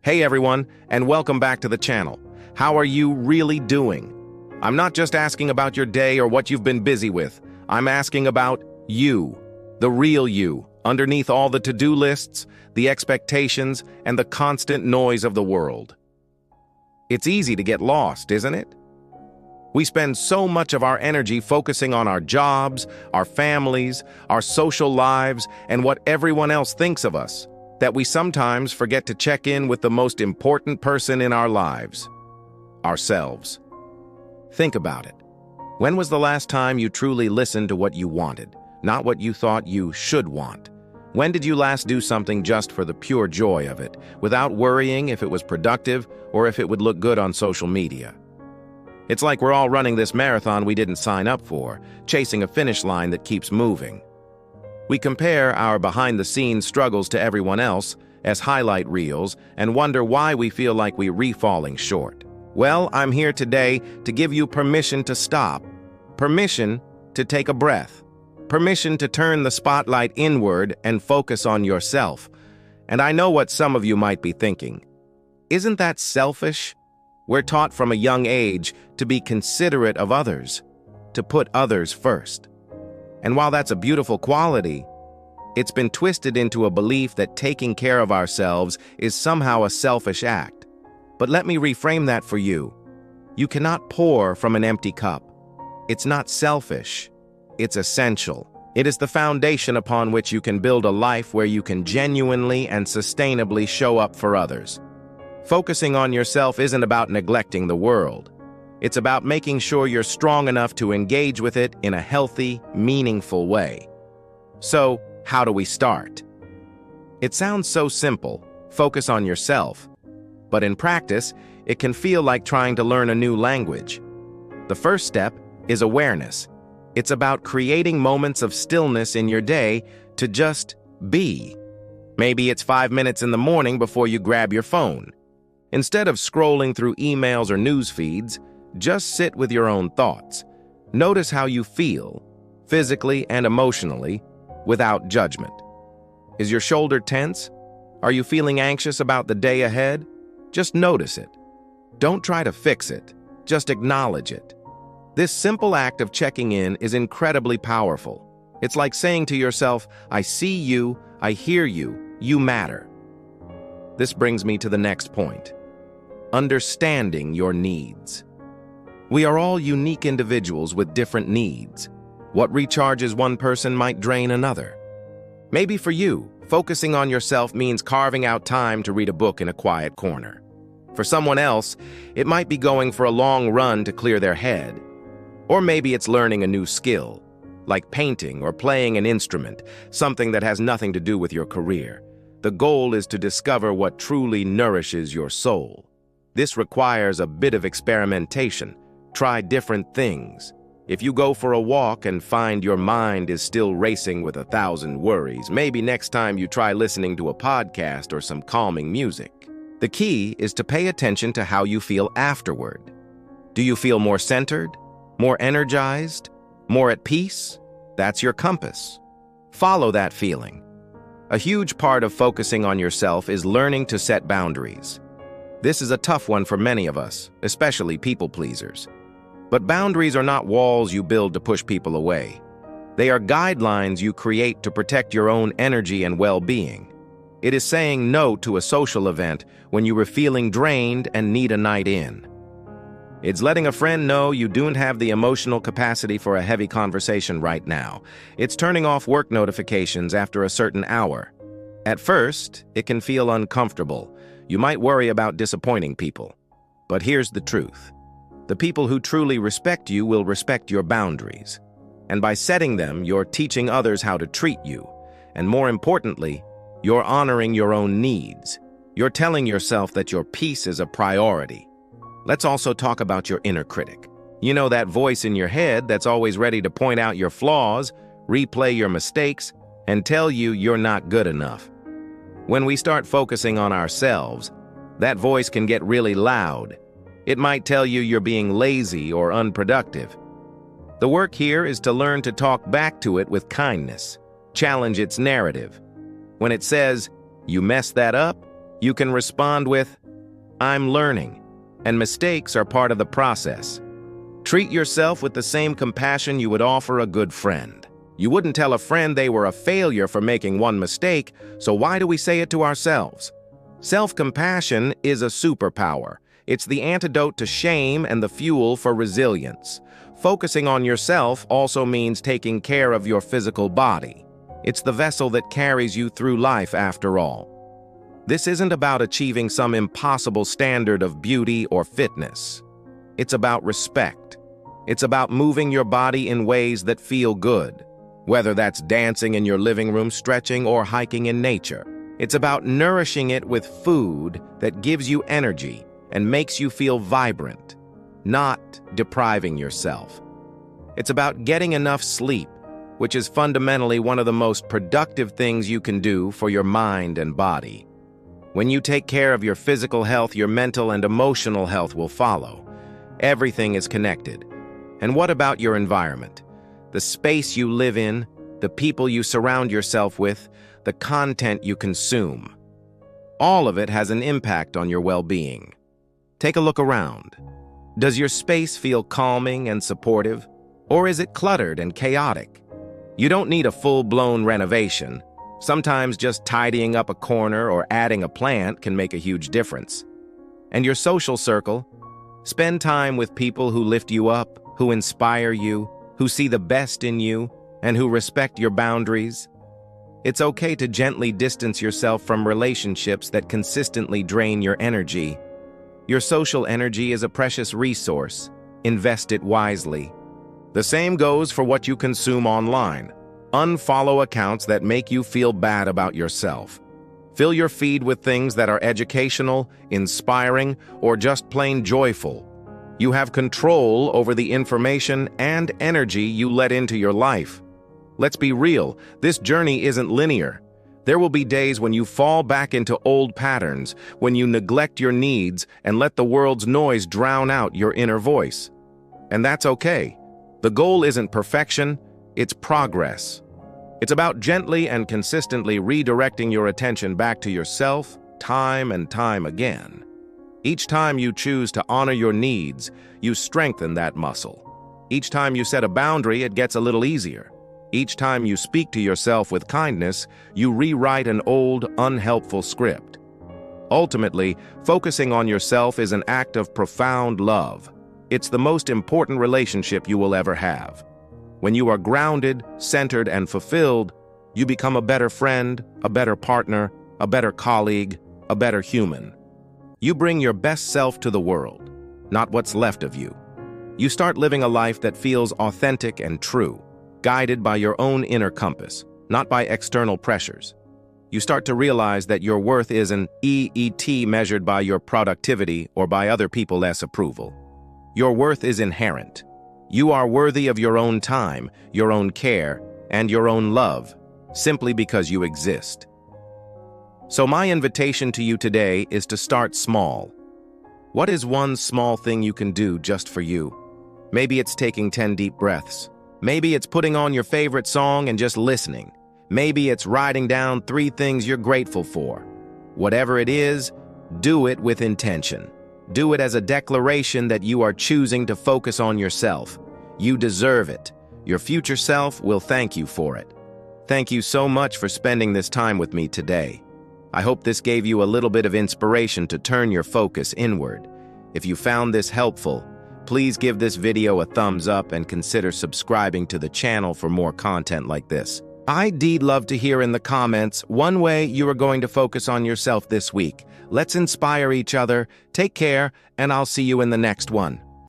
Hey everyone, and welcome back to the channel. How are you really doing? I'm not just asking about your day or what you've been busy with. I'm asking about you, the real you, underneath all the to-do lists, the expectations, and the constant noise of the world. It's easy to get lost, isn't it? We spend so much of our energy focusing on our jobs, our families, our social lives, and what everyone else thinks of us, that we sometimes forget to check in with the most important person in our lives, ourselves. Think about it. When was the last time you truly listened to what you wanted, not what you thought you should want? When did you last do something just for the pure joy of it, without worrying if it was productive or if it would look good on social media? It's like we're all running this marathon we didn't sign up for, chasing a finish line that keeps moving. We compare our behind-the-scenes struggles to everyone else as highlight reels and wonder why we feel like we're falling short. Well, I'm here today to give you permission to stop, permission to take a breath, permission to turn the spotlight inward and focus on yourself. And I know what some of you might be thinking. Isn't that selfish? We're taught from a young age to be considerate of others, to put others first. And while that's a beautiful quality, it's been twisted into a belief that taking care of ourselves is somehow a selfish act. But let me reframe that for you. You cannot pour from an empty cup. It's not selfish. It's essential. It is the foundation upon which you can build a life where you can genuinely and sustainably show up for others. Focusing on yourself isn't about neglecting the world. It's about making sure you're strong enough to engage with it in a healthy, meaningful way. So, how do we start? It sounds so simple, focus on yourself. But in practice, it can feel like trying to learn a new language. The first step is awareness. It's about creating moments of stillness in your day to just be. Maybe it's 5 minutes in the morning before you grab your phone. Instead of scrolling through emails or news feeds, just sit with your own thoughts. Notice how you feel, physically and emotionally, without judgment. Is your shoulder tense? Are you feeling anxious about the day ahead? Just notice it. Don't try to fix it. Just acknowledge it. This simple act of checking in is incredibly powerful. It's like saying to yourself, I see you, I hear you, you matter. This brings me to the next point. Understanding your needs. We are all unique individuals with different needs. What recharges one person might drain another. Maybe for you, focusing on yourself means carving out time to read a book in a quiet corner. For someone else, it might be going for a long run to clear their head. Or maybe it's learning a new skill, like painting or playing an instrument, something that has nothing to do with your career. The goal is to discover what truly nourishes your soul. This requires a bit of experimentation. Try different things. If you go for a walk and find your mind is still racing with 1,000 worries, maybe next time you try listening to a podcast or some calming music. The key is to pay attention to how you feel afterward. Do you feel more centered, more energized, more at peace? That's your compass. Follow that feeling. A huge part of focusing on yourself is learning to set boundaries. This is a tough one for many of us, especially people pleasers. But boundaries are not walls you build to push people away. They are guidelines you create to protect your own energy and well-being. It is saying no to a social event when you were feeling drained and need a night in. It's letting a friend know you don't have the emotional capacity for a heavy conversation right now. It's turning off work notifications after a certain hour. At first, it can feel uncomfortable. You might worry about disappointing people. But here's the truth. The people who truly respect you will respect your boundaries. And by setting them, you're teaching others how to treat you. And more importantly, you're honoring your own needs. You're telling yourself that your peace is a priority. Let's also talk about your inner critic. You know, that voice in your head that's always ready to point out your flaws, replay your mistakes, and tell you you're not good enough. When we start focusing on ourselves, that voice can get really loud. It might tell you you're being lazy or unproductive. The work here is to learn to talk back to it with kindness, challenge its narrative. When it says, "You messed that up," You can respond with, "I'm learning," and mistakes are part of the process. Treat yourself with the same compassion you would offer a good friend. You wouldn't tell a friend they were a failure for making one mistake, so why do we say it to ourselves? Self-compassion is a superpower. It's the antidote to shame and the fuel for resilience. Focusing on yourself also means taking care of your physical body. It's the vessel that carries you through life after all. This isn't about achieving some impossible standard of beauty or fitness. It's about respect. It's about moving your body in ways that feel good, whether that's dancing in your living room, stretching, or hiking in nature. It's about nourishing it with food that gives you energy and makes you feel vibrant, not depriving yourself. It's about getting enough sleep, which is fundamentally one of the most productive things you can do for your mind and body. When you take care of your physical health, your mental and emotional health will follow. Everything is connected. And what about your environment? The space you live in, the people you surround yourself with, the content you consume. All of it has an impact on your well-being. Take a look around. Does your space feel calming and supportive, or is it cluttered and chaotic? You don't need a full-blown renovation. Sometimes just tidying up a corner or adding a plant can make a huge difference. And your social circle? Spend time with people who lift you up, who inspire you, who see the best in you, and who respect your boundaries. It's okay to gently distance yourself from relationships that consistently drain your energy. Your social energy is a precious resource. Invest it wisely. The same goes for what you consume online. Unfollow accounts that make you feel bad about yourself. Fill your feed with things that are educational, inspiring, or just plain joyful. You have control over the information and energy you let into your life. Let's be real, this journey isn't linear. There will be days when you fall back into old patterns, when you neglect your needs and let the world's noise drown out your inner voice. And that's okay. The goal isn't perfection, it's progress. It's about gently and consistently redirecting your attention back to yourself, time and time again. Each time you choose to honor your needs, you strengthen that muscle. Each time you set a boundary, it gets a little easier. Each time you speak to yourself with kindness, you rewrite an old, unhelpful script. Ultimately, focusing on yourself is an act of profound love. It's the most important relationship you will ever have. When you are grounded, centered, and fulfilled, you become a better friend, a better partner, a better colleague, a better human. You bring your best self to the world, not what's left of you. You start living a life that feels authentic and true, guided by your own inner compass, not by external pressures. You start to realize that your worth isn't measured by your productivity or by other people's approval. Your worth is inherent. You are worthy of your own time, your own care, and your own love, simply because you exist. So my invitation to you today is to start small. What is one small thing you can do just for you? Maybe it's taking 10 deep breaths. Maybe it's putting on your favorite song and just listening. Maybe it's writing down 3 things you're grateful for. Whatever it is, do it with intention. Do it as a declaration that you are choosing to focus on yourself. You deserve it. Your future self will thank you for it. Thank you so much for spending this time with me today. I hope this gave you a little bit of inspiration to turn your focus inward. If you found this helpful, please give this video a thumbs up and consider subscribing to the channel for more content like this. I'd love to hear in the comments one way you are going to focus on yourself this week. Let's inspire each other. Take care, and I'll see you in the next one.